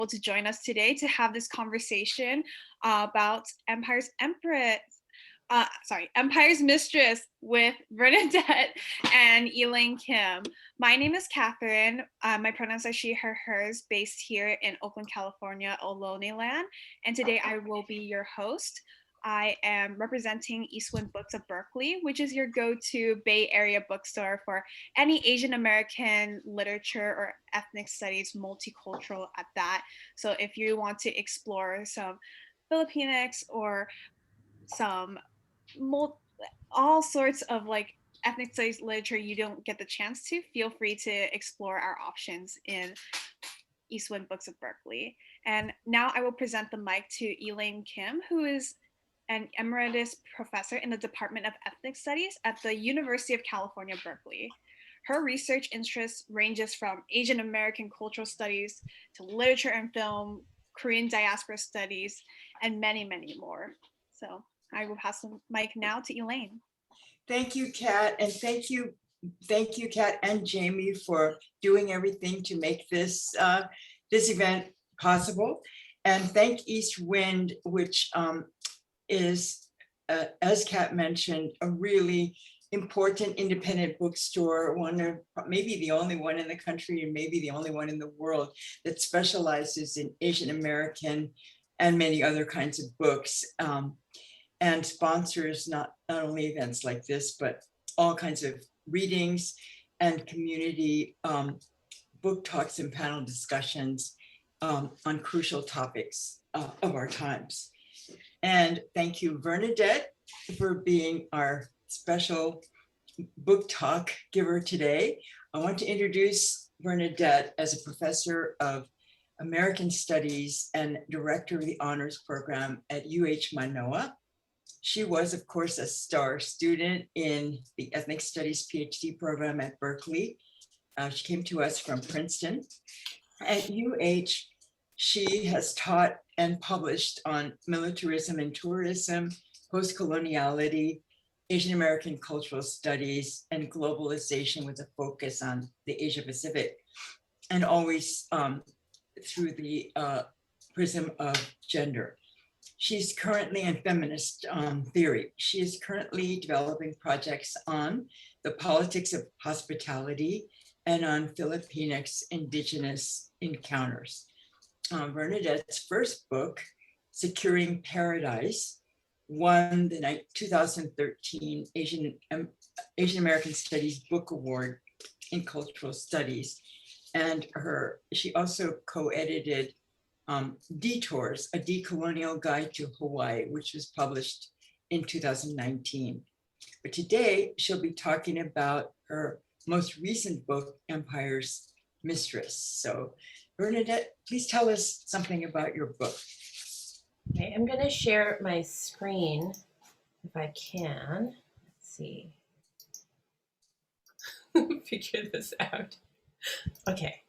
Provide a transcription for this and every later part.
to join us today to have this conversation about Empire's Mistress with Vernadette and Elaine Kim. My name is Catherine. My pronouns are she, her, hers, based here in Oakland, California, Ohlone land. And today I will be your host. I am representing Eastwind Books of Berkeley, which is your go-to Bay Area bookstore for any Asian American literature or ethnic studies, multicultural at that. So if you want to explore some Filipinx or some all sorts of like ethnic studies literature you don't get the chance to, feel free to explore our options in Eastwind Books of Berkeley. And now I will present the mic to Elaine Kim, who is an emeritus professor in the Department of Ethnic Studies at the University of California, Berkeley. Her research interest ranges from Asian American cultural studies to literature and film, Korean diaspora studies, and many, many more. So I will pass the mic now to Elaine. Thank you, Kat, and thank you, Kat and Jamie for doing everything to make this this event possible. And thank Eastwind, which is, as Kat mentioned, a really important independent bookstore, one of maybe the only one in the country and maybe the only one in the world that specializes in Asian American and many other kinds of books, and sponsors not only events like this, but all kinds of readings and community book talks and panel discussions on crucial topics of our times. And thank you, Vernadette, for being our special book talk giver today. I want to introduce Vernadette as a professor of American Studies and director of the honors program at UH Manoa. She was, of course, a star student in the Ethnic Studies PhD program at Berkeley. She came to us from Princeton. At UH, she has taught and published on militarism and tourism, post-coloniality, Asian American cultural studies, and globalization with a focus on the Asia Pacific, and always through the prism of gender. She's currently in feminist theory. She is currently developing projects on the politics of hospitality and on Filipinx indigenous encounters. Vernadette's first book, Securing Paradise, won the 2013 Asian American Studies Book Award in Cultural Studies. And she also co-edited Detours, a decolonial guide to Hawaii, which was published in 2019. But today she'll be talking about her most recent book, Empire's Mistress. So Vernadette, please tell us something about your book. Okay, I'm going to share my screen if I can. Let's see. Figure this out. Okay.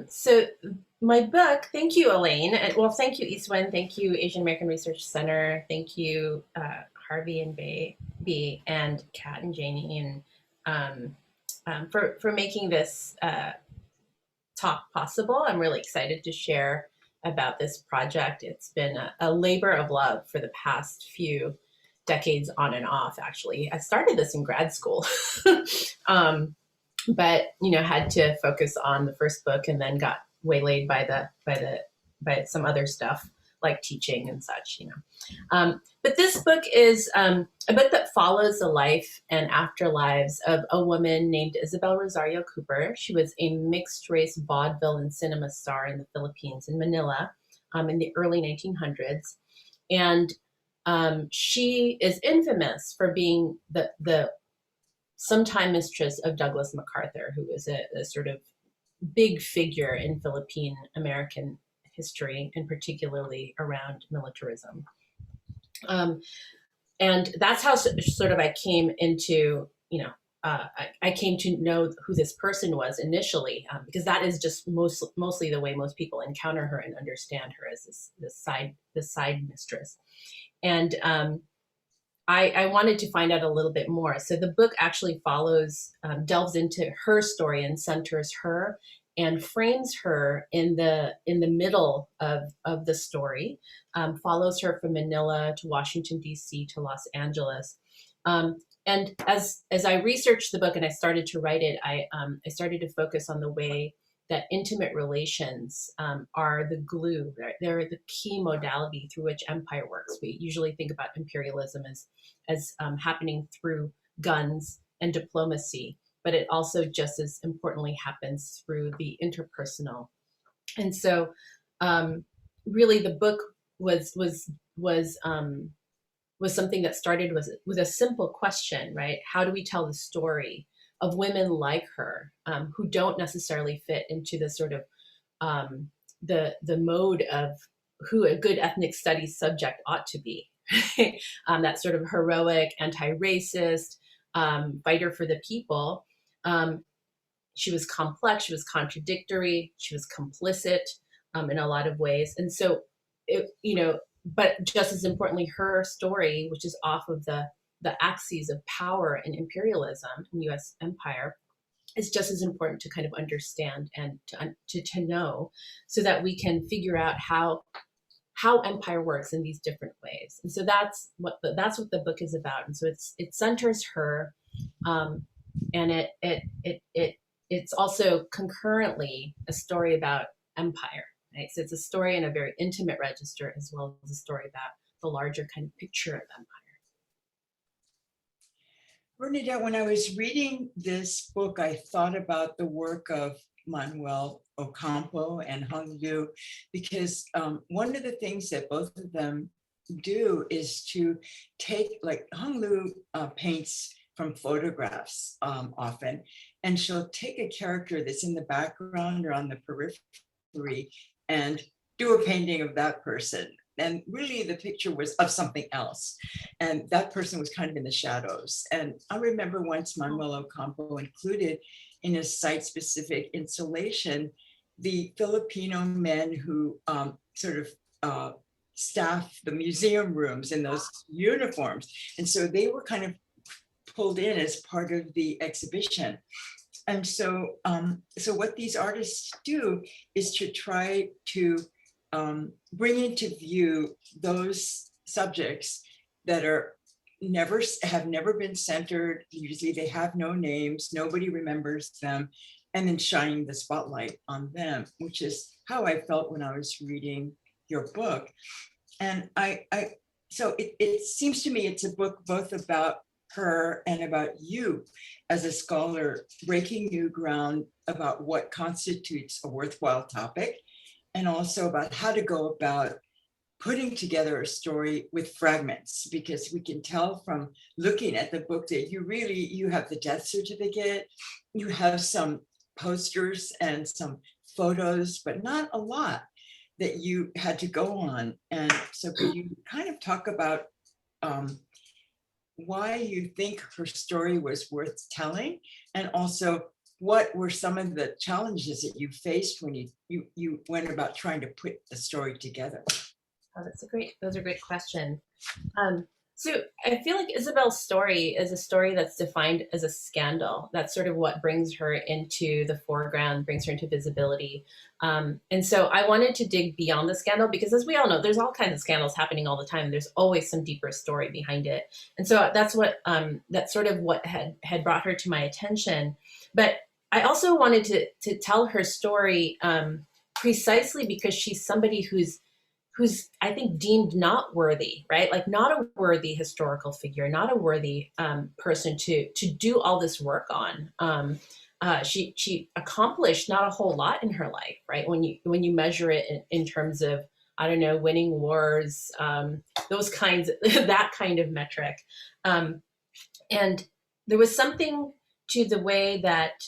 So my book, thank you, Elaine. Well, thank you, Eastwind. Thank you, Asian American Research Center. Thank you, Harvey and B and Kat and Janie, and for making this talk possible. I'm really excited to share about this project. It's been a labor of love for the past few decades on and off, actually. I started this in grad school, but had to focus on the first book and then got waylaid by some other stuff like teaching and such, But this book is a book that follows the life and afterlives of a woman named Isabel Rosario Cooper. She was a mixed race vaudeville and cinema star in the Philippines, in Manila, in the early 1900s. And she is infamous for being the sometime mistress of Douglas MacArthur, who was a sort of big figure in Filipino American history, and particularly around militarism. And that's how sort of I came into, I came to know who this person was initially, because that is just mostly the way most people encounter her and understand her, as this side mistress. And I wanted to find out a little bit more. So the book actually follows, delves into her story and centers her and frames her in the middle of the story, follows her from Manila to Washington, D.C. to Los Angeles. And as I researched the book and I started to write it, I started to focus on the way that intimate relations are the glue. They're the key modality through which empire works. We usually think about imperialism as happening through guns and diplomacy, but it also just as importantly happens through the interpersonal. And so, really, the book was something that started with a simple question, right? How do we tell the story of women like her, who don't necessarily fit into the sort of the mode of who a good ethnic studies subject ought to be? That sort of heroic, anti-racist fighter for the people. She was complex, she was contradictory, she was complicit in a lot of ways. And so, but just as importantly, her story, which is off of the axes of power and imperialism in U.S. empire, is just as important to kind of understand and to know, so that we can figure out how empire works in these different ways. And so that's what the book is about. And so it centers her, and it's also concurrently a story about empire. Right? So it's a story in a very intimate register, as well as a story about the larger kind of picture of empire. Vernadette, when I was reading this book, I thought about the work of Manuel Ocampo and Hung Liu, because one of the things that both of them do is to take, like Hung Liu paints from photographs often, and she'll take a character that's in the background or on the periphery and do a painting of that person. And really the picture was of something else. And that person was kind of in the shadows. And I remember once Manuel Ocampo included in a site-specific installation the Filipino men who sort of staff the museum rooms in those uniforms. And so they were kind of pulled in as part of the exhibition. And so, so what these artists do is to try to bring into view those subjects that have never been centered. Usually they have no names, nobody remembers them, and then shining the spotlight on them, which is how I felt when I was reading your book. And so it seems to me it's a book both about her and about you as a scholar, breaking new ground about what constitutes a worthwhile topic, and also about how to go about putting together a story with fragments, because we can tell from looking at the book that you have the death certificate, you have some posters and some photos, but not a lot that you had to go on. And so could you kind of talk about why you think her story was worth telling, and also what were some of the challenges that you faced when you went about trying to put the story together? Oh, those are great questions. So I feel like Isabel's story is a story that's defined as a scandal. That's sort of what brings her into the foreground, brings her into visibility. And so I wanted to dig beyond the scandal, because as we all know, there's all kinds of scandals happening all the time. There's always some deeper story behind it. And so that's sort of what had brought her to my attention. But I also wanted to tell her story precisely because she's somebody who's I think deemed not worthy, right? Like not a worthy historical figure, not a worthy person to do all this work on. She accomplished not a whole lot in her life, right? When you measure it in terms of, I don't know, winning wars, those kinds, that kind of metric. And there was something to the way that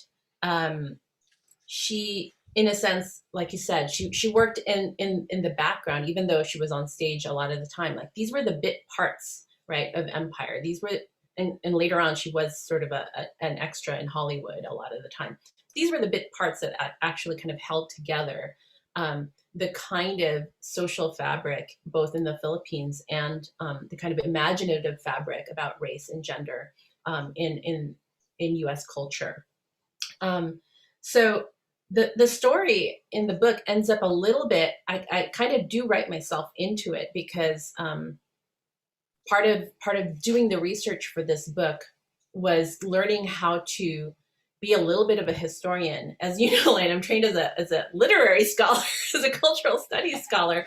she, in a sense, like you said, she worked in the background, even though she was on stage a lot of the time. Like these were the bit parts, right, of empire. These were, and later on, she was sort of an extra in Hollywood a lot of the time. These were the bit parts that actually kind of held together the kind of social fabric, both in the Philippines and the kind of imaginative fabric about race and gender in U.S. culture. So the story in the book ends up a little bit, I kind of do write myself into it because part of doing the research for this book was learning how to be a little bit of a historian. As you know, and I'm trained as a literary scholar, as a cultural studies scholar,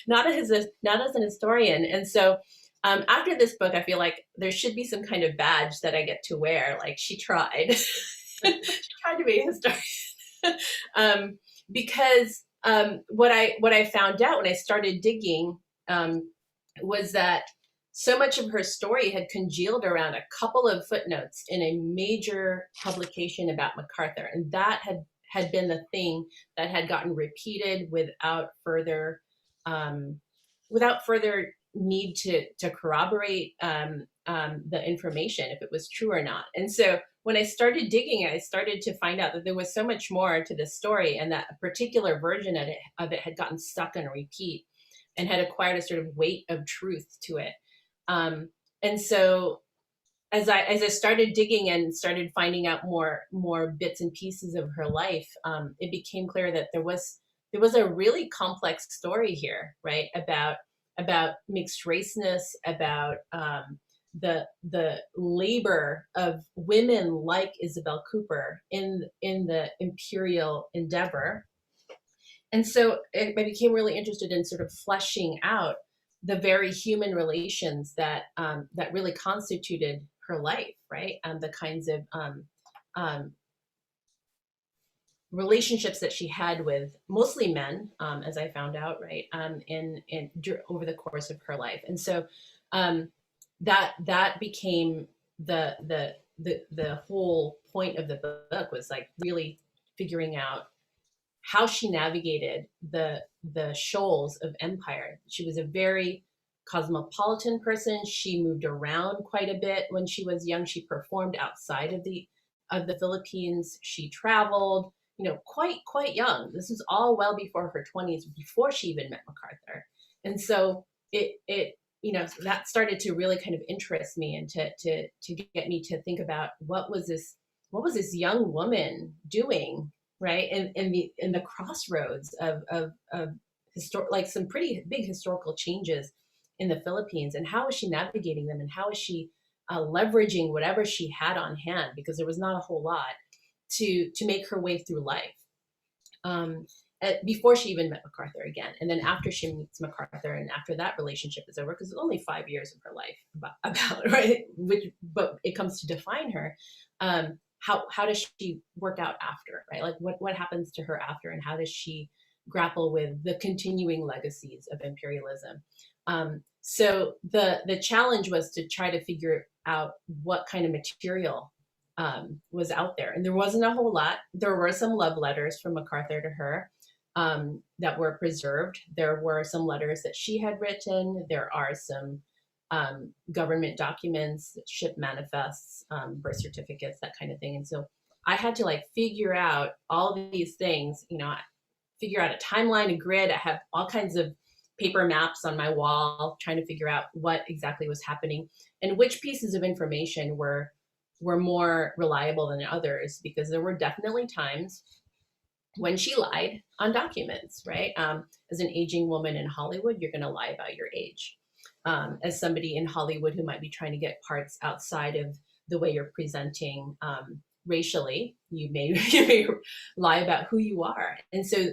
not as an historian. And so after this book, I feel like there should be some kind of badge that I get to wear. Like, she tried, she tried to be a historian. Because what I found out when I started digging was that so much of her story had congealed around a couple of footnotes in a major publication about MacArthur, and that had been the thing that had gotten repeated without further need to corroborate the information if it was true or not. And so when I started digging, I started to find out that there was so much more to this story, and that a particular version of it had gotten stuck on a repeat and had acquired a sort of weight of truth to it. And so as I started digging and started finding out more bits and pieces of her life, it became clear that there was a really complex story here, right? About mixed raceness, about the labor of women like Isabel Cooper in the imperial endeavor. And so I became really interested in sort of fleshing out the very human relations that really constituted her life, right? The kinds of relationships that she had with mostly men, as I found out, right, over the course of her life. And so that became the whole point of the book, was like really figuring out how she navigated the shoals of empire. She was a very cosmopolitan person. She moved around quite a bit when she was young. She performed outside of the Philippines. She traveled, quite young. This was all well before her 20s, before she even met MacArthur. And so it that started to really kind of interest me, and to get me to think about what was this young woman doing, right, in the crossroads of like some pretty big historical changes in the Philippines, and how is she navigating them, and how is she leveraging whatever she had on hand, because there was not a whole lot to make her way through life, before she even met MacArthur again. And then after she meets MacArthur, and after that relationship is over, because it's only 5 years of her life about right, but it comes to define her. How does she work out after, right? Like what happens to her after, and how does she grapple with the continuing legacies of imperialism? So the challenge was to try to figure out what kind of material was out there. And there wasn't a whole lot. There were some love letters from MacArthur to her that were preserved. There were some letters that she had written. There are some government documents, ship manifests, birth certificates, that kind of thing. And so I had to figure out all these things, figure out a timeline, a grid. I have all kinds of paper maps on my wall, trying to figure out what exactly was happening and which pieces of information were more reliable than others, because there were definitely times when she lied on documents, right? As an aging woman in Hollywood, you're going to lie about your age. As somebody in Hollywood who might be trying to get parts outside of the way you're presenting racially, you may lie about who you are. And so,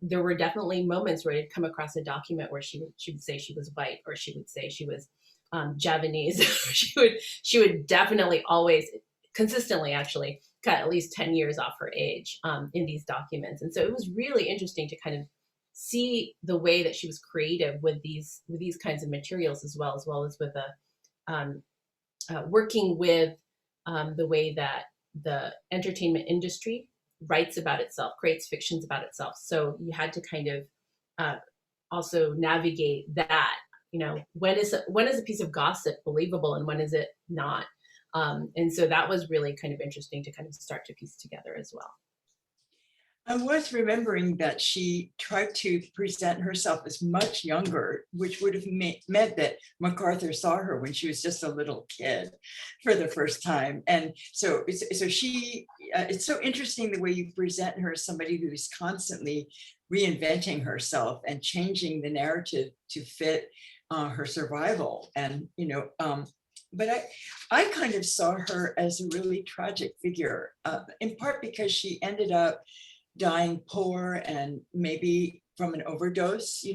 there were definitely moments where I'd come across a document where she would say she was white, or she would say she was Javanese. she would definitely always, consistently actually, cut at least 10 years off her age in these documents. And so it was really interesting to kind of see the way that she was creative with these kinds of materials, as well as with working with the way that the entertainment industry writes about itself, creates fictions about itself. So you had to kind of also navigate that. When is a piece of gossip believable and when is it not? And so that was really kind of interesting to kind of start to piece together as well. I was remembering that she tried to present herself as much younger, which would have meant that MacArthur saw her when she was just a little kid for the first time. And so it's so interesting the way you present her as somebody who is constantly reinventing herself and changing the narrative to fit her survival. And, but I kind of saw her as a really tragic figure, in part because she ended up dying poor and maybe from an overdose.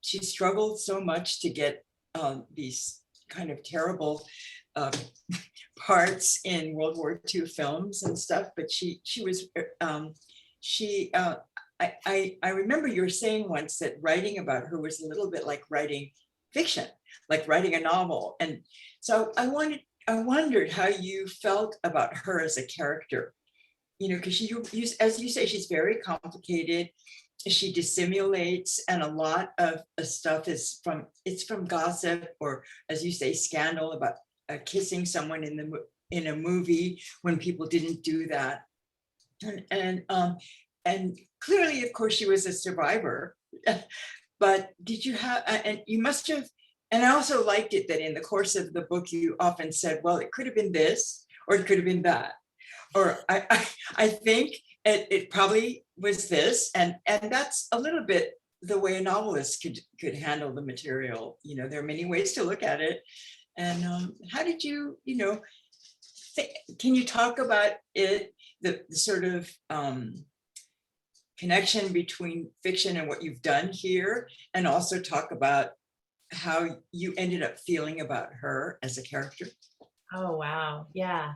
She struggled so much to get these kind of terrible parts in World War II films and stuff. But I remember you were saying once that writing about her was a little bit like writing fiction, like writing a novel. And so I wondered how you felt about her as a character. Because as you say, she's very complicated. She dissimulates, and a lot of stuff is from gossip, or as you say, scandal about kissing someone in a movie when people didn't do that. And clearly, of course, she was a survivor. But did you have? And you must have. And I also liked it that in the course of the book, you often said, "Well, it could have been this, or it could have been that." Or I think it probably was this, and that's a little bit the way a novelist could handle the material. There are many ways to look at it. And how did you, can you talk about it, the sort of connection between fiction and what you've done here, and also talk about how you ended up feeling about her as a character? Oh, wow. Yeah.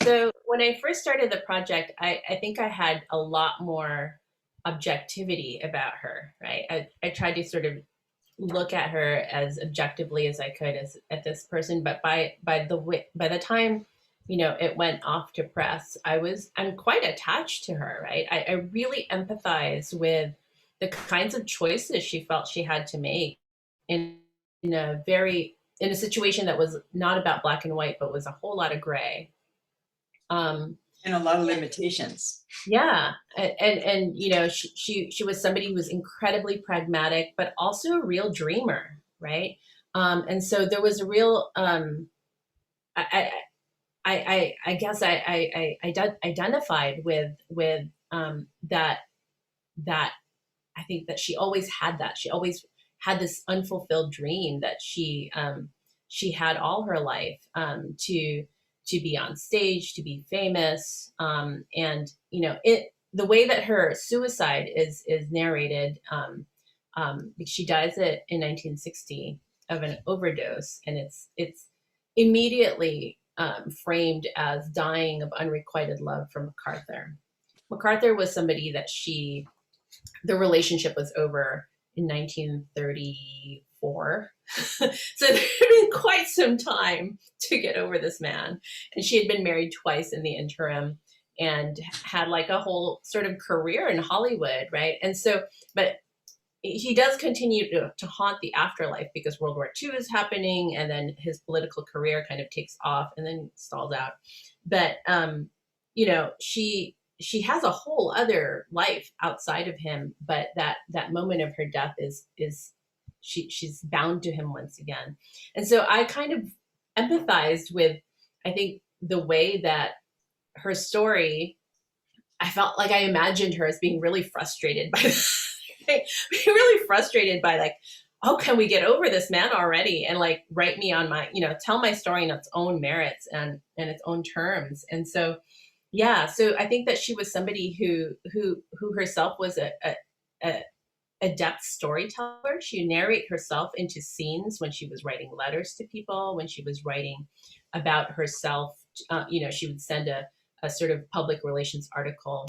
So when I first started the project, I think I had a lot more objectivity about her, right? I tried to sort of look at her as objectively as I could at this person, but by the time it went off to press, I'm quite attached to her, right? I really empathize with the kinds of choices she felt she had to make in a situation that was not about black and white, but was a whole lot of gray. And a lot of limitations. Yeah. And she was somebody who was incredibly pragmatic, but also a real dreamer. Right. And so there was a real, I guess I identified with that I think that she always had that. She always had this unfulfilled dream that she had all her life, to be on stage, to be famous. And the way that her suicide is narrated, she dies in 1960 of an overdose, and it's immediately framed as dying of unrequited love from MacArthur. MacArthur was somebody that the relationship was over in 1934. So there had been quite some time to get over this man. And she had been married twice in the interim and had like a whole sort of career in Hollywood, right? And so, but he does continue to haunt the afterlife because World War II is happening, and then his political career kind of takes off and then stalls out. But, she has a whole other life outside of him, but that moment of her death is she's bound to him once again. And so I kind of empathized with, I think, the way that her story, I felt like I imagined her as being really frustrated by like, oh, can we get over this man already? And like, write me on my, tell my story in its own merits and its own terms. And so, yeah, so I think that she was somebody who herself was a adept storyteller. She narrate herself into scenes when she was writing letters to people, when she was writing about herself. She would send a sort of public relations article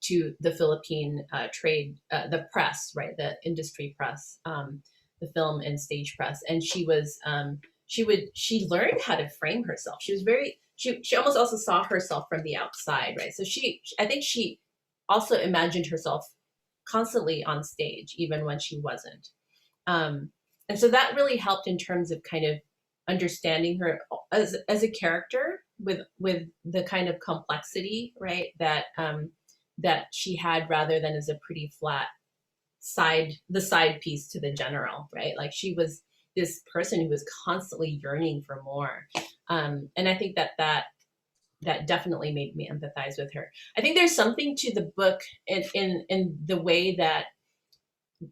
to the Philippine trade, the press, right, the industry press, the film and stage press, and she learned how to frame herself. She was she almost also saw herself from the outside, right? So I think she also imagined herself constantly on stage, even when she wasn't. And so that really helped in terms of kind of understanding her as a character, with the kind of complexity, right, that that she had, rather than as a pretty flat the side piece to the general, right? Like she was this person who was constantly yearning for more. And I think that definitely made me empathize with her. I think there's something to the book in the way that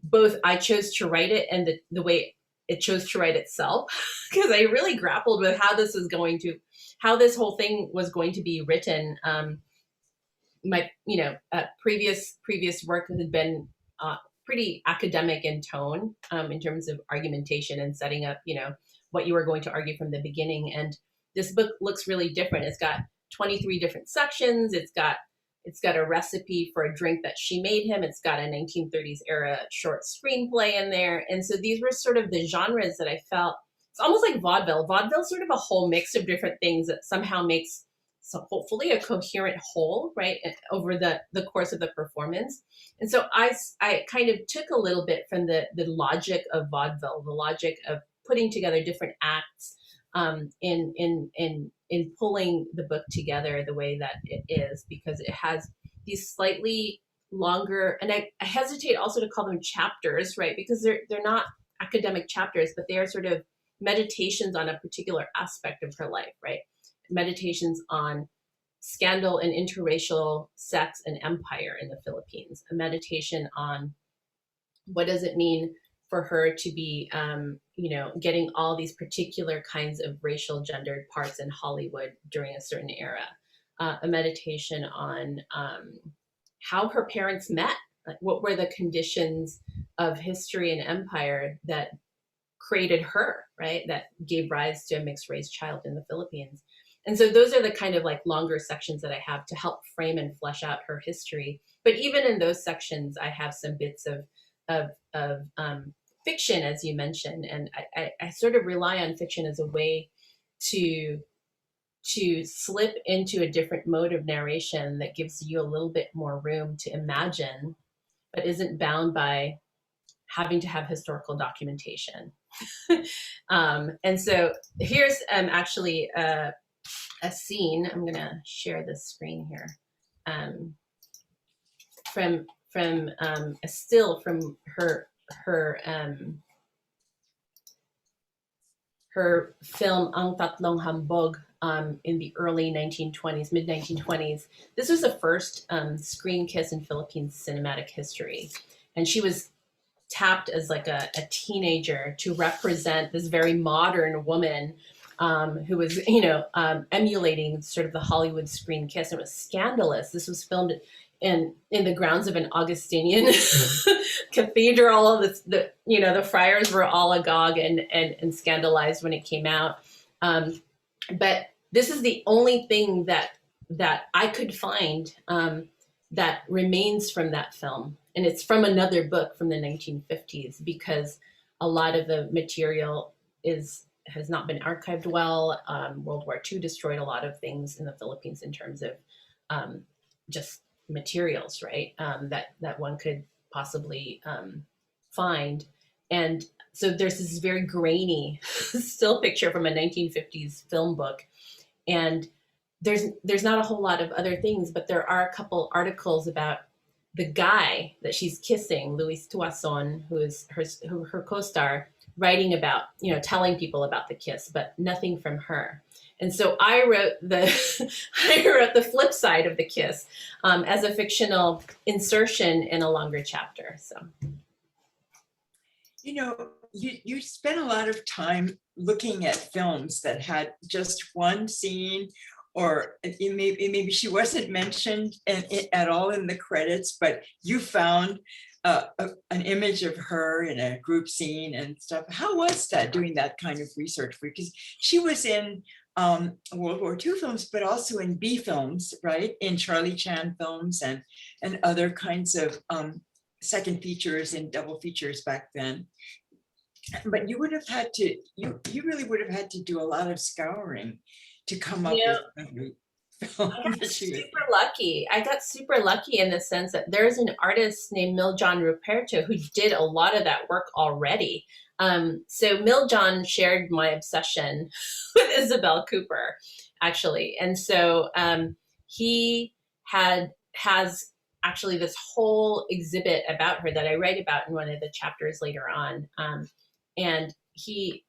both I chose to write it and the way it chose to write itself, because I really grappled with how this whole thing was going to be written. My previous work had been pretty academic in tone, in terms of argumentation and setting up what you were going to argue from the beginning. And this book looks really different. It's got 23 different sections. It's got a recipe for a drink that she made him. It's got a 1930s era short screenplay in there. And so these were sort of the genres that I felt, it's almost like vaudeville. Vaudeville is sort of a whole mix of different things that somehow makes, so hopefully, a coherent whole, right, over the course of the performance. And so I kind of took a little bit from the logic of vaudeville, the logic of putting together different acts, in pulling the book together the way that it is, because it has these slightly longer, and I hesitate also to call them chapters, right, because they're not academic chapters, but they are sort of meditations on a particular aspect of her life, right? Meditations on scandal and interracial sex and empire in the Philippines, a meditation on what does it mean for her to be, getting all these particular kinds of racial gendered parts in Hollywood during a certain era, a meditation on how her parents met, like what were the conditions of history and empire that created her, right, that gave rise to a mixed race child in the Philippines. And so those are the kind of like longer sections that I have to help frame and flesh out her history. But even in those sections, I have some bits of fiction, as you mentioned, and I sort of rely on fiction as a way to slip into a different mode of narration that gives you a little bit more room to imagine, but isn't bound by having to have historical documentation. And so here's actually a scene. I'm gonna share this screen here, from a still from her film Ang Tatlong Hambog, in the early 1920s, mid 1920s. This was the first screen kiss in Philippine cinematic history, and she was tapped as like a teenager to represent this very modern woman, who was, emulating sort of the Hollywood screen kiss. It was scandalous. This was filmed in the grounds of an Augustinian cathedral. The friars were all agog and scandalized when it came out. But this is the only thing that I could find that remains from that film. And it's from another book from the 1950s, because a lot of the material has not been archived well. World War II destroyed a lot of things in the Philippines in terms of just materials, right? That one could possibly find. And so there's this very grainy still picture from a 1950s film book. And there's not a whole lot of other things, but there are a couple articles about the guy that she's kissing, Luis Tuason, who is her co-star, writing about, telling people about the kiss, but nothing from her. And so I wrote the flip side of the kiss as a fictional insertion in a longer chapter. So, you spent a lot of time looking at films that had just one scene, or maybe she wasn't mentioned at all in the credits, but you found an image of her in a group scene and stuff. How was that, doing that kind of research for you? Because she was in World War II films, but also in B films, right? In Charlie Chan films and other kinds of second features and double features back then. But you would have had to, you really would have had to do a lot of scouring to come up with every film. I got super lucky in the sense that there's an artist named Miljan Ruperto who did a lot of that work already. So Miljan shared my obsession with Isabel Cooper. actually. And so he has actually this whole exhibit about her that I write about in one of the chapters later on. And he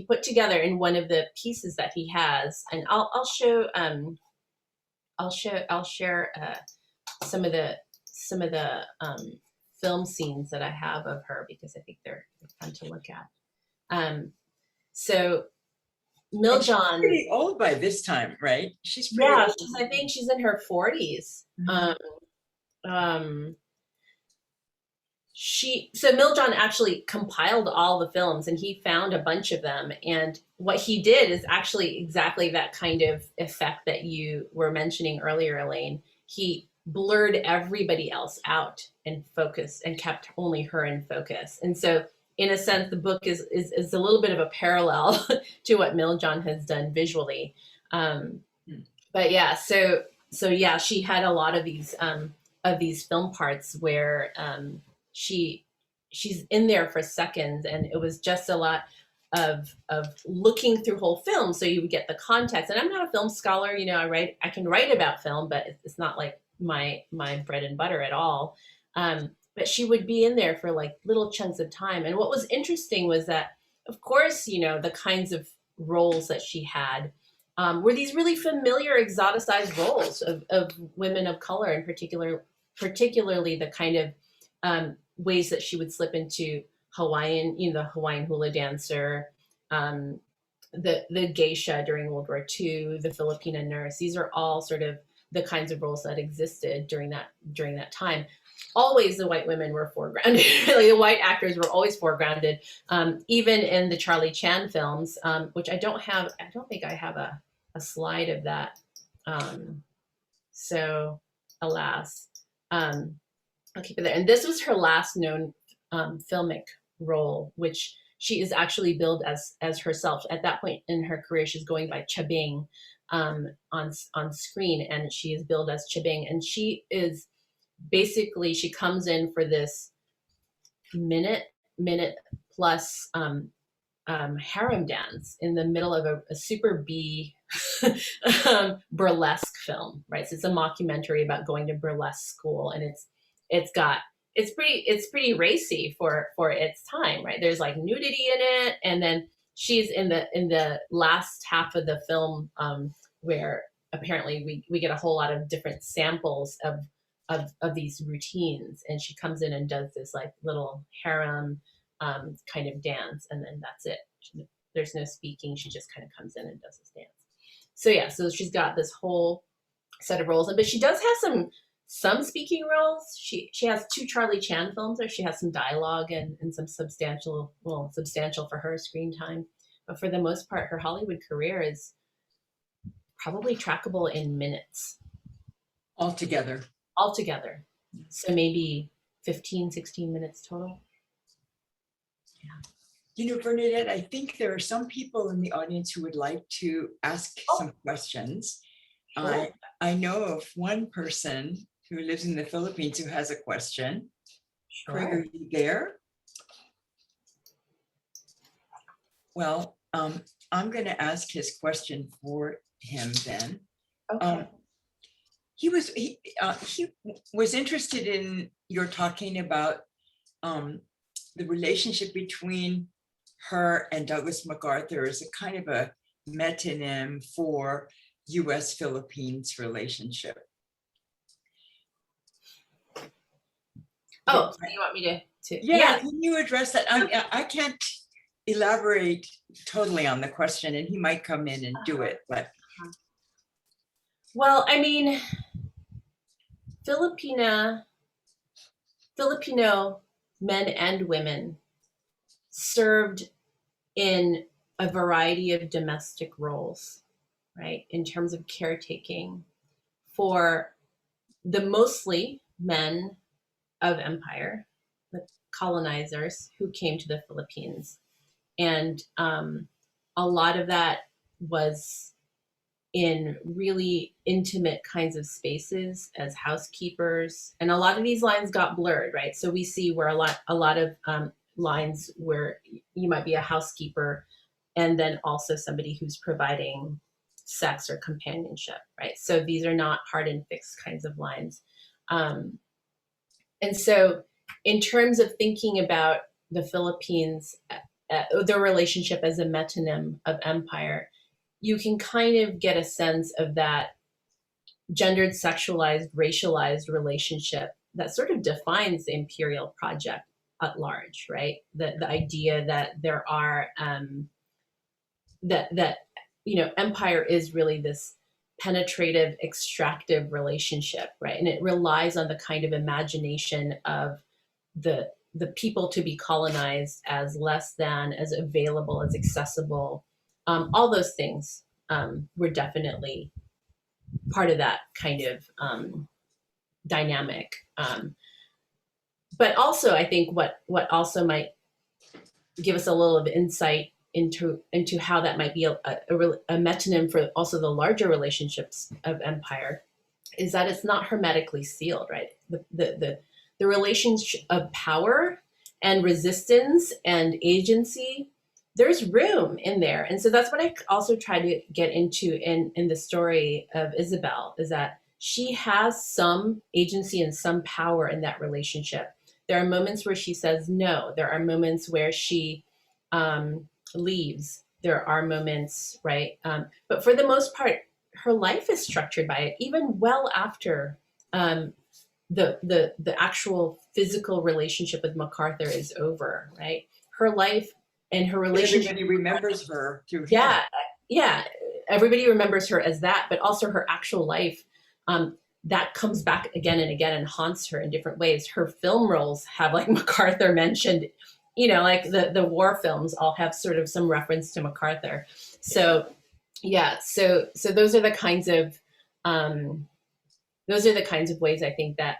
put together in one of the pieces that he has, and I'll share some of the film scenes that I have of her, because I think they're fun to look at. So Mill John, she's pretty old by this time, right? She's pretty old. I think she's in her 40s. So Mill John actually compiled all the films, and he found a bunch of them. And what he did is actually exactly that kind of effect that you were mentioning earlier, Elaine. He blurred everybody else out and focused and kept only her in focus. And so in a sense, the book is a little bit of a parallel to what Mill John has done visually. But yeah, so yeah, she had a lot of these film parts where she's in there for seconds, and it was just a lot of looking through whole films, so you would get the context. And I'm not a film scholar, I can write about film, but it's not like my bread and butter at all. But she would be in there for like little chunks of time. And what was interesting was that, of course, the kinds of roles that she had were these really familiar exoticized roles of women of color, and particularly the kind of ways that she would slip into Hawaiian, the Hawaiian hula dancer, the geisha during World War II, the Filipina nurse. These are all sort of the kinds of roles that existed during that time. Always the white women were foregrounded. Like the white actors were always foregrounded, even in the Charlie Chan films, which I don't think I have a slide of that. So alas, I'll keep it there. And this was her last known filmic role, which she is actually billed as herself. At that point in her career, she's going by Chabing on screen, and she is billed as Chabing. And she is basically, she comes in for this minute plus harem dance in the middle of a super B burlesque film, right? So it's a mockumentary about going to burlesque school, and it's pretty racy for its time, right? There's like nudity in it, and then she's in the last half of the film where apparently we get a whole lot of different samples of these routines, and she comes in and does this like little harem kind of dance, and then that's it. There's no speaking. She just kind of comes in and does this dance. So yeah, so she's got this whole set of roles, but she does have some speaking roles. She has 2 Charlie Chan films where she has some dialogue and some substantial for her screen time. But for the most part, her Hollywood career is probably trackable in minutes. Altogether. So maybe 15, 16 minutes total. Yeah. Vernadette, I think there are some people in the audience who would like to ask some questions. Sure. I know of one person who lives in the Philippines who has a question. Sure. Craig, are you there? Well, I'm going to ask his question for him then. Okay. He was interested in your talking about the relationship between her and Douglas MacArthur as a kind of a metonym for U.S.-Philippines relationship. Oh, you want me to? Yeah, can you address that? I can't elaborate totally on the question, and he might come in and do it, but. Well, I mean, Filipino men and women served in a variety of domestic roles, right? In terms of caretaking for the mostly men of empire, the colonizers who came to the Philippines. And a lot of that was in really intimate kinds of spaces as housekeepers. And a lot of these lines got blurred, right? So we see where a lot of lines where you might be a housekeeper and then also somebody who's providing sex or companionship, right? So these are not hard and fixed kinds of lines. And so in terms of thinking about the Philippines, their relationship as a metonym of empire, you can kind of get a sense of that gendered, sexualized, racialized relationship that sort of defines the imperial project at large, right? The idea that there are, that empire is really this penetrative, extractive relationship, right? And it relies on the kind of imagination of the people to be colonized as less than, as available, as accessible. All those things were definitely part of that kind of dynamic. But also, I think what also might give us a little of insight into how that might be a metonym for also the larger relationships of empire is that it's not hermetically sealed, right? The relationship of power and resistance and agency, there's room in there. And so that's what I also try to get into in the story of Isabel, is that she has some agency and some power in that relationship. There are moments where she says no. There are moments where she leaves. There are moments, right? But for the most part, her life is structured by it, even well after the actual physical relationship with MacArthur is over, right? Her life and her relationship. Everybody remembers her through him. Yeah. Everybody remembers her as that, but also her actual life. That comes back again and again and haunts her in different ways. Her film roles have, like MacArthur mentioned, like the war films all have sort of some reference to MacArthur. So yeah, so those are the kinds of ways I think that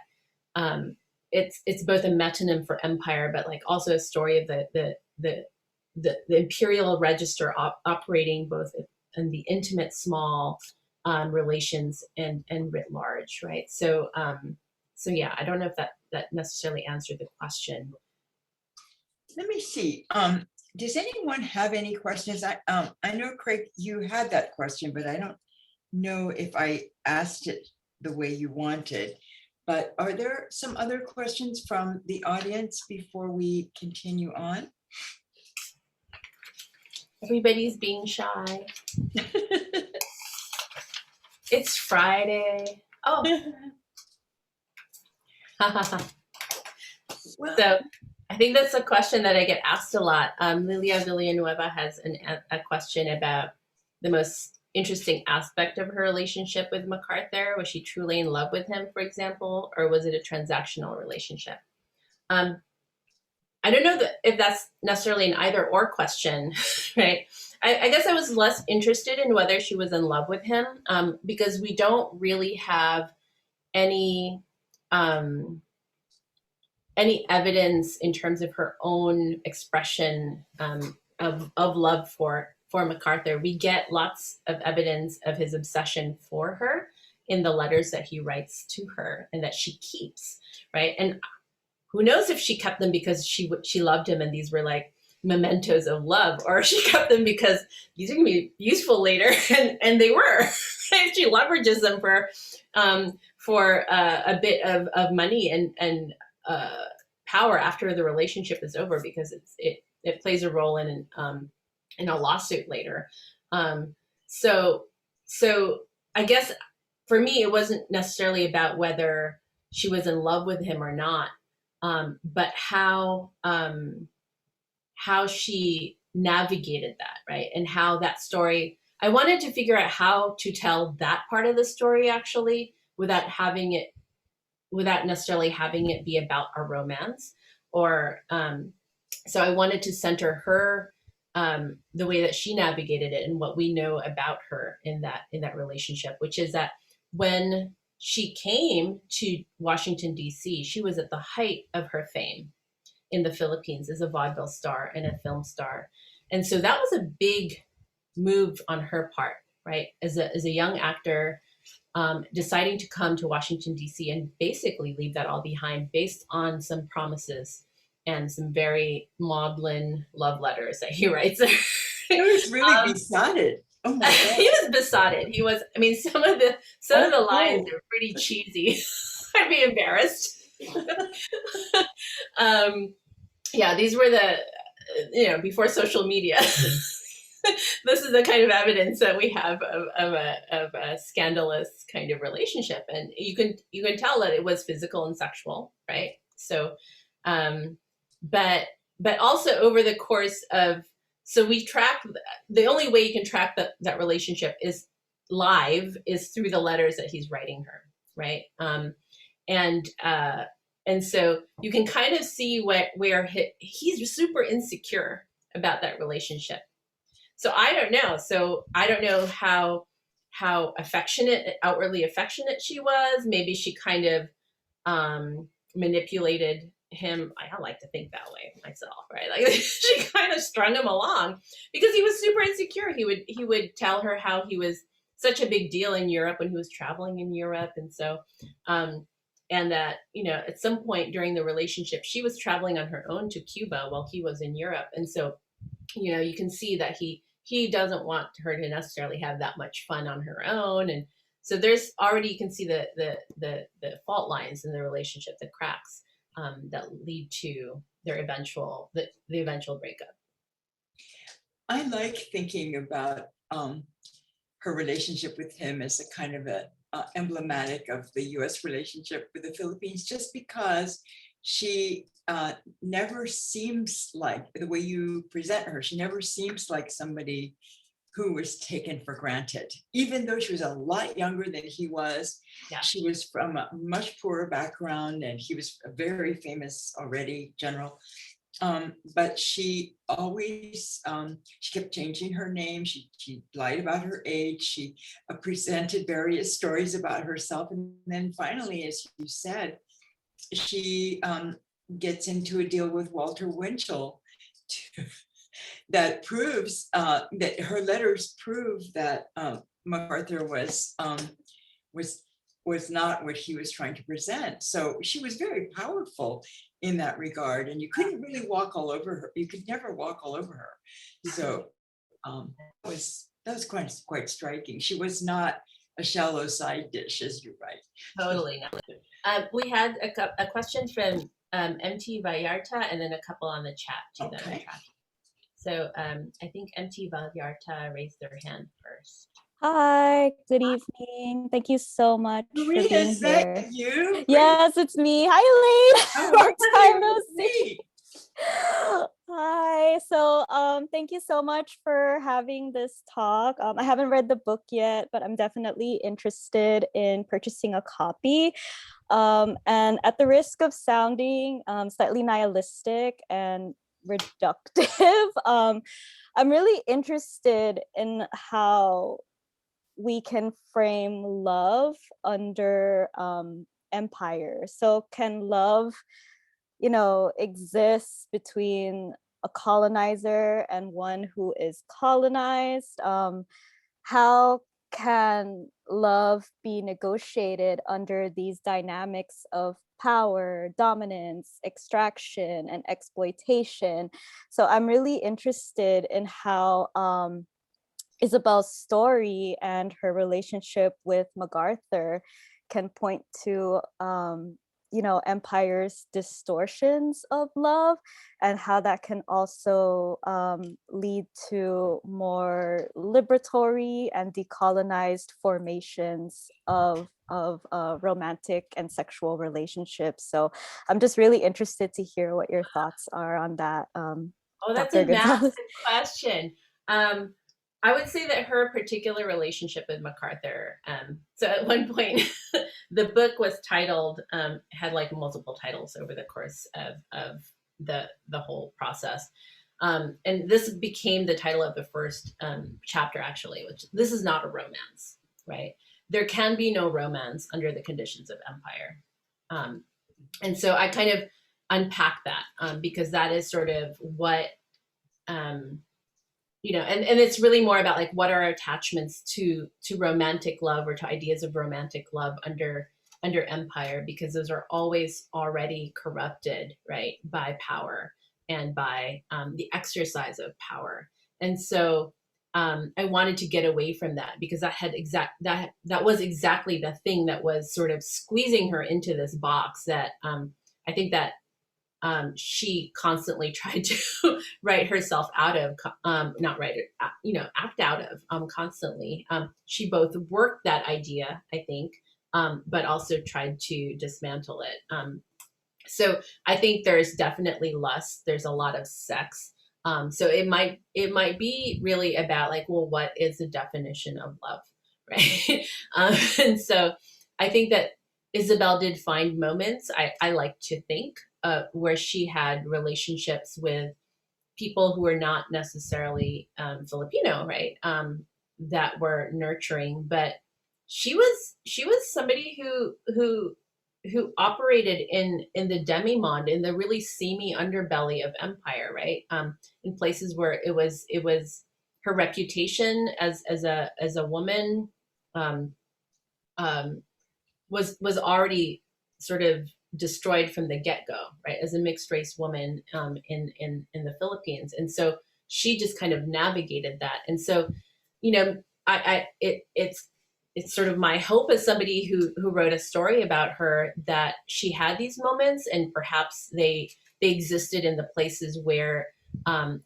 it's both a metonym for empire, but like also a story of the imperial register operating both in the intimate small relations and writ large, right? So yeah, I don't know if that necessarily answered the question. Let me see. Does anyone have any questions? I know, Craig, you had that question, but I don't know if I asked it the way you wanted. But are there some other questions from the audience before we continue on? Everybody's being shy. It's Friday. Oh. So I think that's a question that I get asked a lot. Lilia Villanueva has a question about the most interesting aspect of her relationship with MacArthur. Was she truly in love with him, for example, or was it a transactional relationship? I don't know if that's necessarily an either or question, right? I guess I was less interested in whether she was in love with him because we don't really have any evidence in terms of her own expression of love for MacArthur. We get lots of evidence of his obsession for her in the letters that he writes to her and that she keeps, right? And who knows if she kept them because she loved him and these were like mementos of love, or she kept them because these are gonna be useful later, and they were. She leverages them for a bit of money and power after the relationship is over, because it plays a role in a lawsuit later. So I guess for me it wasn't necessarily about whether she was in love with him or not, but how she navigated that, right? And how that story, I wanted to figure out how to tell that part of the story actually without necessarily having it be about a romance, or so I wanted to center her, the way that she navigated it and what we know about her in that relationship, which is that when she came to Washington, D.C., she was at the height of her fame in the Philippines as a vaudeville star and a film star. And so that was a big move on her part, right? As a young actor, deciding to come to Washington, D.C. and basically leave that all behind based on some promises and some very maudlin love letters that he writes. It was really besotted. Oh my He God. was besotted. He was, I mean, some of the lines Oh. are pretty cheesy. I'd be embarrassed. Yeah, these were before social media. This is the kind of evidence that we have of a scandalous kind of relationship, and you can tell that it was physical and sexual, right? So, but also over the course of, so we track, the only way you can track that relationship is through the letters that he's writing her, right? And so you can kind of see where he's super insecure about that relationship. So I don't know. So I don't know how outwardly affectionate she was. Maybe she kind of manipulated him. I don't like to think that way myself, right? Like she kind of strung him along because he was super insecure. He would tell her how he was such a big deal in Europe when he was traveling in Europe, and so and that at some point during the relationship she was traveling on her own to Cuba while he was in Europe, and so you can see that he doesn't want her to necessarily have that much fun on her own, and so there's already, you can see the fault lines in the relationship, the cracks that lead to their eventual breakup. I like thinking about her relationship with him as a kind of emblematic of the U.S. relationship with the Philippines, just because she never seems like, the way you present her, she never seems like somebody who was taken for granted. Even though she was a lot younger than he was, Yeah. She was from a much poorer background, and he was a very famous already general. But she always, she kept changing her name. She lied about her age. She presented various stories about herself. And then finally, as you said, she gets into a deal with Walter Winchell that proves that her letters prove that MacArthur was not what he was trying to present. So she was very powerful in that regard, and you couldn't really walk all over her. You could never walk all over her. So that was quite striking. She was not a shallow side dish, as you write. Totally not. We had a question from MT Vallarta, and then a couple on the chat too. Okay. So I think MT Vallarta raised their hand first. Hi, good evening. Thank you so much for Maria, being is here. that you? Yes, it's me. Hi, Elaine. Long time no see. Great. Hi. So, thank you so much for having this talk. I haven't read the book yet, but I'm definitely interested in purchasing a copy. And at the risk of sounding slightly nihilistic and reductive, I'm really interested in how we can frame love under empire. So can love, exist between a colonizer and one who is colonized? How can love be negotiated under these dynamics of power, dominance, extraction, and exploitation? So I'm really interested in how Isabel's story and her relationship with MacArthur can point to, empire's distortions of love, and how that can also lead to more liberatory and decolonized formations of romantic and sexual relationships. So I'm just really interested to hear what your thoughts are on that. That's Dr. a massive Gonzalez. question. I would say that her particular relationship with MacArthur, so at one point, the book was titled, had like multiple titles over the course of the whole process. And this became the title of the first chapter, actually, which this is not a romance, right? There can be no romance under the conditions of empire. And so I kind of unpack that because that is sort of what, and it's really more about like what are our attachments to romantic love or to ideas of romantic love under empire, because those are always already corrupted, right, by power and by the exercise of power. And so I wanted to get away from that because that was exactly the thing that was sort of squeezing her into this box that I think that she constantly tried to write herself out of, not write it, act out of constantly. She both worked that idea, I think, but also tried to dismantle it. So I think there's definitely lust. There's a lot of sex. So it might be really about like, well, what is the definition of love, right? And so I think that Isabel did find moments, I like to think, where she had relationships with people who were not necessarily Filipino, right? That were nurturing, but she was somebody who operated in the demi-monde, in the really seamy underbelly of empire, right? In places where it was her reputation as a woman was already sort of destroyed from the get-go, right? As a mixed race woman in the Philippines. And so she just kind of navigated that. And so, it's sort of my hope as somebody who wrote a story about her that she had these moments, and perhaps they existed in the places where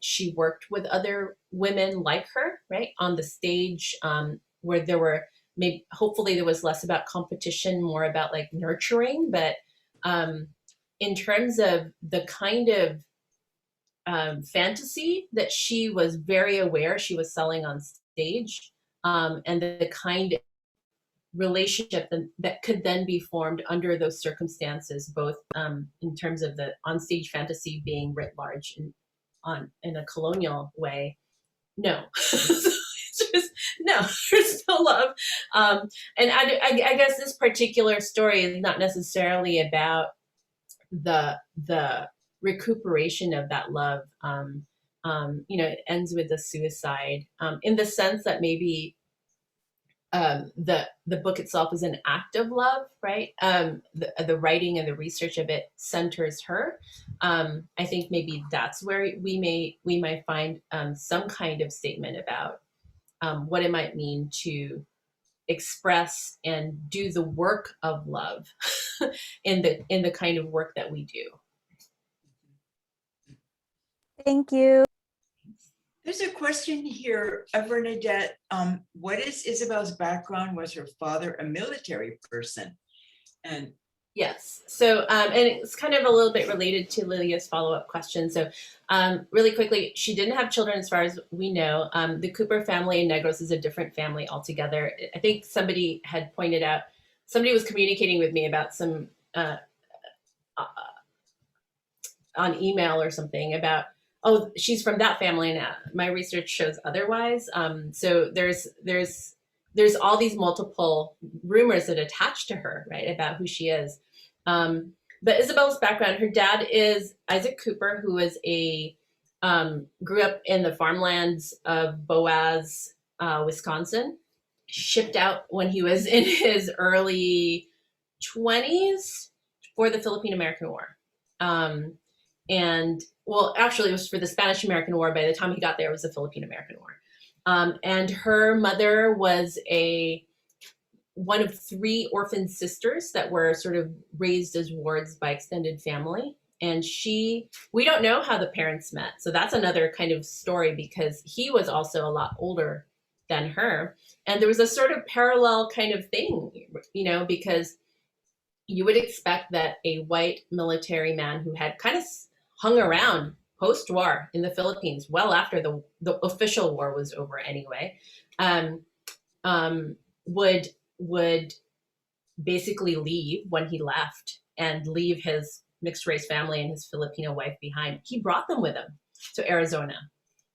she worked with other women like her, right? On the stage, where there were hopefully there was less about competition, more about like nurturing. But in terms of the kind of fantasy that she was very aware she was selling on stage, and the kind of relationship that could then be formed under those circumstances, both in terms of the onstage fantasy being writ large in a colonial way. No. It's just, no, there's no love. And I guess this particular story is not necessarily about the recuperation of that love. It ends with a suicide, in the sense that maybe the book itself is an act of love, right? The writing and the research of it centers her. I think maybe that's where we might find some kind of statement about what it might mean to express and do the work of love in the kind of work that we do. Thank you. There's a question here, Vernadette. What is Isabel's background? Was her father a military person? And yes, so and it's kind of a little bit related to Lydia's follow-up question. So really quickly, she didn't have children as far as we know. The Cooper family in Negros is a different family altogether. I think somebody had pointed out, somebody was communicating with me about some on email or something about, oh, she's from that family, and my research shows otherwise. So there's all these multiple rumors that attach to her, right, about who she is. But Isabel's background, her dad is Isaac Cooper, who was grew up in the farmlands of Boaz, Wisconsin, shipped out when he was in his early 20s for the Filipino American War. And well, actually it was for the Spanish American War. By the time he got there, it was the Filipino American War. And her mother was one of 3 orphan sisters that were sort of raised as wards by extended family. And we don't know how the parents met. So that's another kind of story, because he was also a lot older than her. And there was a sort of parallel kind of thing, because you would expect that a white military man who had kind of hung around post-war in the Philippines, well after the official war was over anyway, would basically leave when he left, and leave his mixed race family and his Filipino wife behind. He brought them with him to Arizona,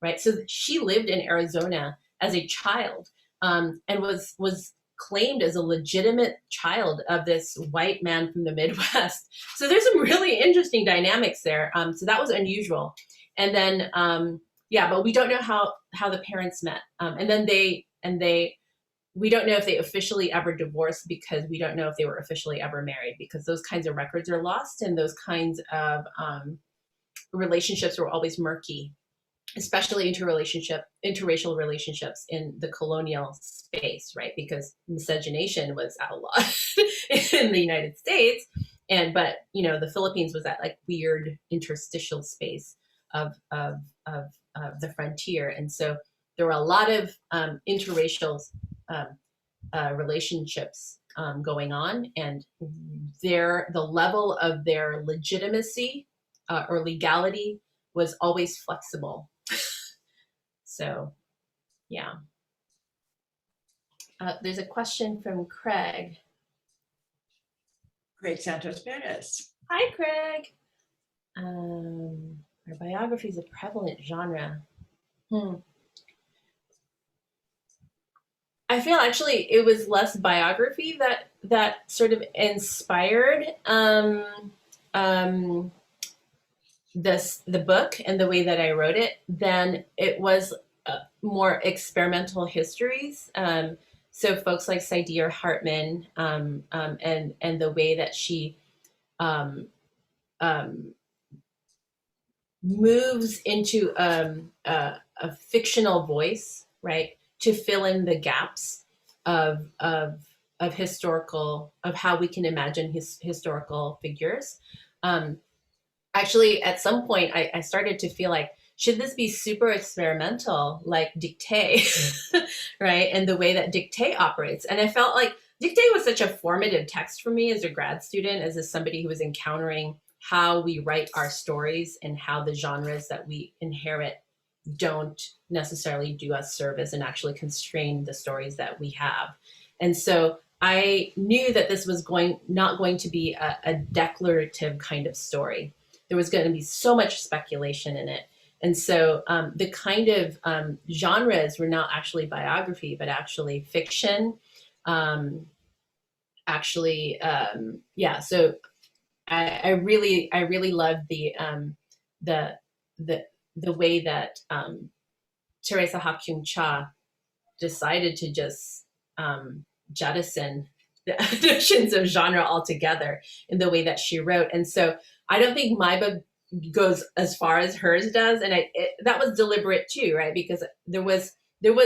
right? So she lived in Arizona as a child, and was claimed as a legitimate child of this white man from the Midwest. So there's some really interesting dynamics there. So that was unusual. And then, but we don't know how the parents met. And then we don't know if they officially ever divorced, because we don't know if they were officially ever married, because those kinds of records are lost, and those kinds of relationships were always murky. especially interracial relationships in the colonial space, right? Because miscegenation was outlawed in the United States, but the Philippines was that like weird interstitial space of the frontier, and so there were a lot of interracial relationships going on, and the level of their legitimacy or legality was always flexible. So, yeah. There's a question from Craig. Craig Santos Perez. Hi, Craig. Are biographies a prevalent genre? I feel actually it was less biography that sort of inspired the book and the way that I wrote it than it was more experimental histories. So folks like Saidiya Hartman and the way that she moves into a fictional voice, right, to fill in the gaps of how we can imagine historical figures. Actually, at some point, I started to feel like, should this be super experimental, like Dictée, right? And the way that Dictée operates. And I felt like Dictée was such a formative text for me as a grad student, as somebody who was encountering how we write our stories and how the genres that we inherit don't necessarily do us service and actually constrain the stories that we have. And so I knew that this was not going to be a declarative kind of story. There was going to be so much speculation in it. And so the kind of genres were not actually biography, but actually fiction. So I really loved the way that Teresa Ha-Kyung Cha decided to just jettison the notions of genre altogether in the way that she wrote. And so I don't think my book goes as far as hers does, and that was deliberate too, right? Because there was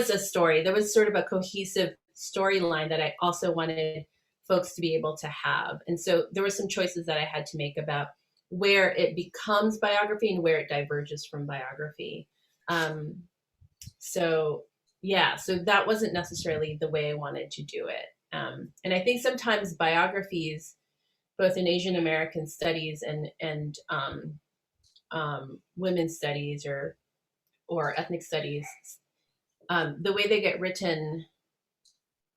a story, there was sort of a cohesive storyline that I also wanted folks to be able to have. And so there were some choices that I had to make about where it becomes biography and where it diverges from biography. So that wasn't necessarily the way I wanted to do it. And I think sometimes biographies, both in Asian American studies and women's studies or ethnic studies, the way they get written,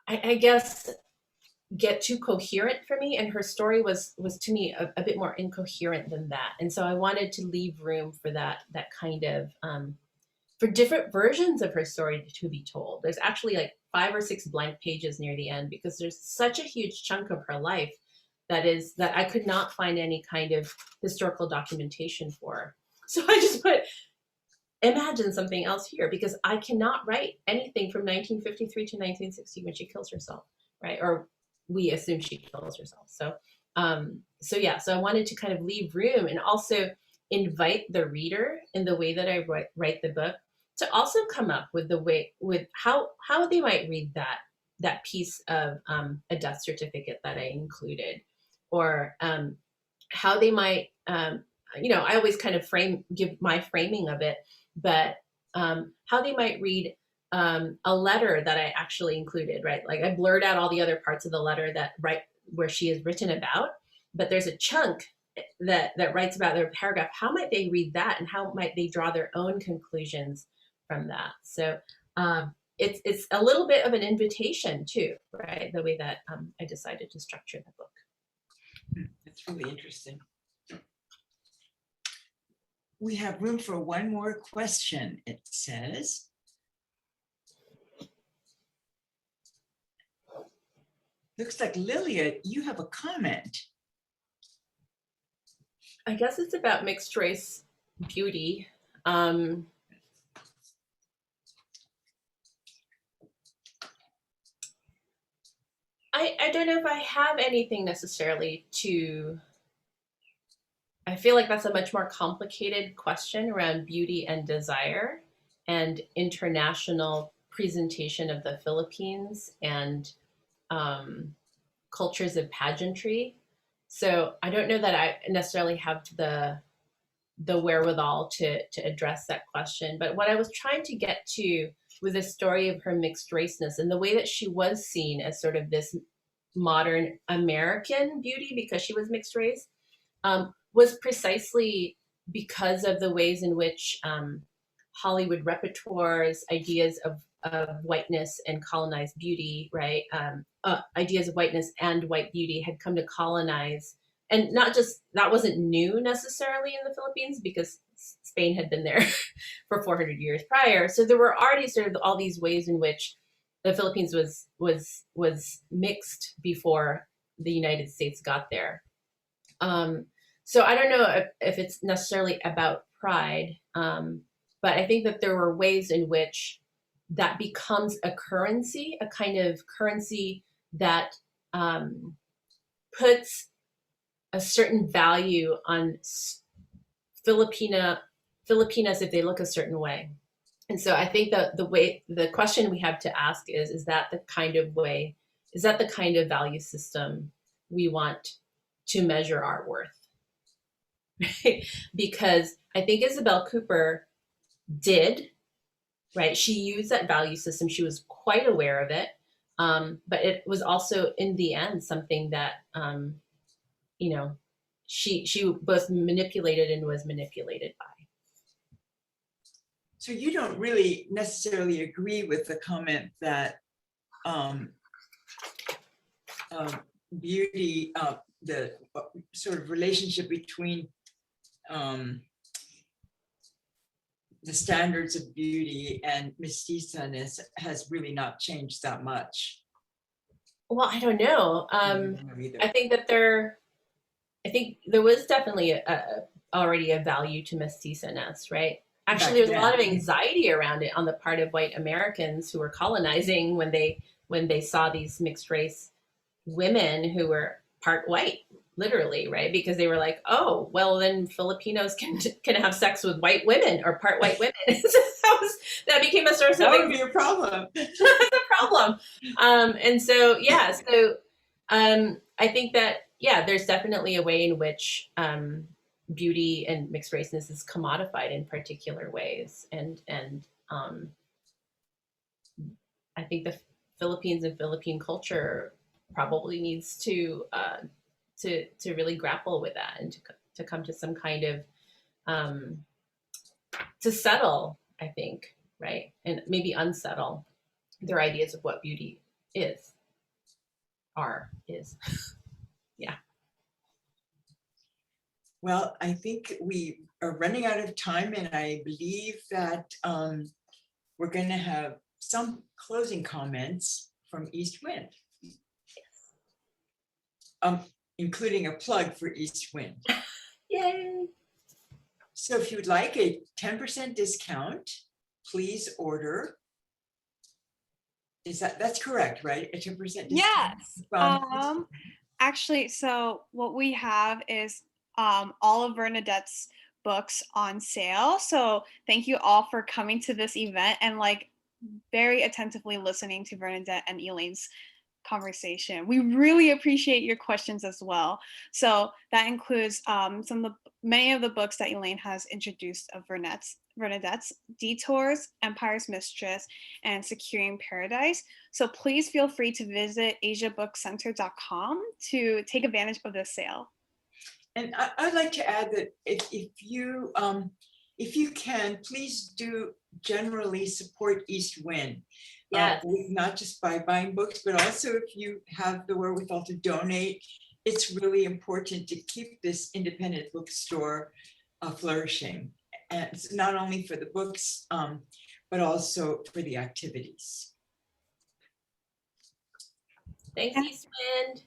I guess, get too coherent for me, and her story was to me a bit more incoherent than that. And so I wanted to leave room for that kind of for different versions of her story to be told. There's actually like 5 or 6 blank pages near the end because there's such a huge chunk of her life that I could not find any kind of historical documentation for. So I just put, imagine something else here, because I cannot write anything from 1953 to 1960 when she kills herself, right? Or we assume she kills herself. So I wanted to kind of leave room and also invite the reader in the way that I write the book to also come up with how they might read that piece of a death certificate that I included, or how they might, I always kind of give my framing of it, but how they might read a letter that I actually included, right? Like I blurred out all the other parts of the letter where she is written about, but there's a chunk that writes about their paragraph. How might they read that, and how might they draw their own conclusions from that? So it's a little bit of an invitation too, right? The way that I decided to structure the book. That's really interesting. We have room for one more question, it says. Looks like Lilia, you have a comment. I guess it's about mixed race beauty. I don't know if I have anything necessarily to I feel like that's a much more complicated question around beauty and desire and international presentation of the Philippines and cultures of pageantry. So I don't know that I necessarily have the wherewithal to address that question. But what I was trying to get to was the story of her mixed raceness and the way that she was seen as sort of this modern American beauty because she was mixed race, was precisely because of the ways in which Hollywood repertoires, ideas of whiteness and colonized beauty, right? Ideas of whiteness and white beauty had come to colonize, and not just that wasn't new necessarily in the Philippines because Spain had been there for 400 years prior. So there were already sort of all these ways in which the Philippines was mixed before the United States got there. So I don't know if it's necessarily about pride, but I think that there were ways in which that becomes a currency, a kind of currency that puts a certain value on Filipinas if they look a certain way. And so I think that the question we have to ask is that the kind of way, is that the kind of value system we want to measure our worth? Because I think Isabel Cooper did, right? She used that value system. She was quite aware of it. But it was also in the end something that, she both manipulated and was manipulated by. So you don't really necessarily agree with the comment that beauty, the sort of relationship between the standards of beauty and mestizo-ness has really not changed that much. Well, I don't know. I think that there was definitely already a value to mestizo-ness, right? Actually, there's a lot of anxiety around it on the part of white Americans who were colonizing when they saw these mixed race women who were part white, literally, right? Because they were like, oh, well, then Filipinos can have sex with white women or part white women. So that became a source that of would be a problem. That's a problem. And so, yeah, I think that, there's definitely a way in which beauty and mixed raceness is commodified in particular ways. And I think the Philippines and Philippine culture probably needs to really grapple with that and to come to some kind of to settle, I think, right, and maybe unsettle their ideas of what beauty is. Yeah. Well, I think we are running out of time, and I believe that we're going to have some closing comments from East Wind. Including a plug for East Wind. Yay! So if you'd like a 10% discount, please order. That's correct, right? A 10% discount? Yes. Actually, so what we have is all of Vernadette's books on sale. So thank you all for coming to this event and very attentively listening to Vernadette and Elaine's conversation. We really appreciate your questions as well. So that includes many of the books that Elaine has introduced of Vernadette's Detours, Empire's Mistress, and Securing Paradise. So please feel free to visit asiabookcenter.com to take advantage of this sale. And I'd like to add that if you can, please do generally support East Wind. Yes. Not just by buying books, but also if you have the wherewithal to donate. It's really important to keep this independent bookstore flourishing. And it's not only for the books, but also for the activities. Thanks, East Wind.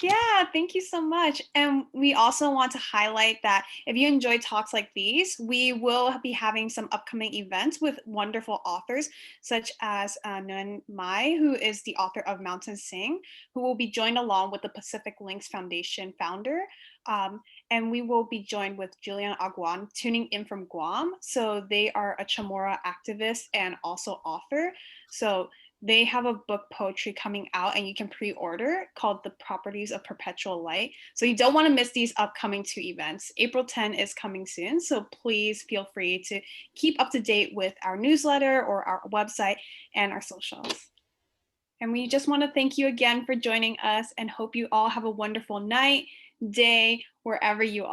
Yeah, thank you so much. And we also want to highlight that if you enjoy talks like these, we will be having some upcoming events with wonderful authors, such as Nguyen Mai, who is the author of Mountain Sing, who will be joined along with the Pacific Links Foundation founder. Um, and we will be joined with Julian Aguan, tuning in from Guam. So they are a Chamorro activist and also author. So they have a book poetry coming out and you can pre-order called The Properties of Perpetual Light. So you don't want to miss these upcoming two events. April 10 is coming soon, so please feel free to keep up to date with our newsletter or our website and our socials. And we just want to thank you again for joining us and hope you all have a wonderful night, day, wherever you are.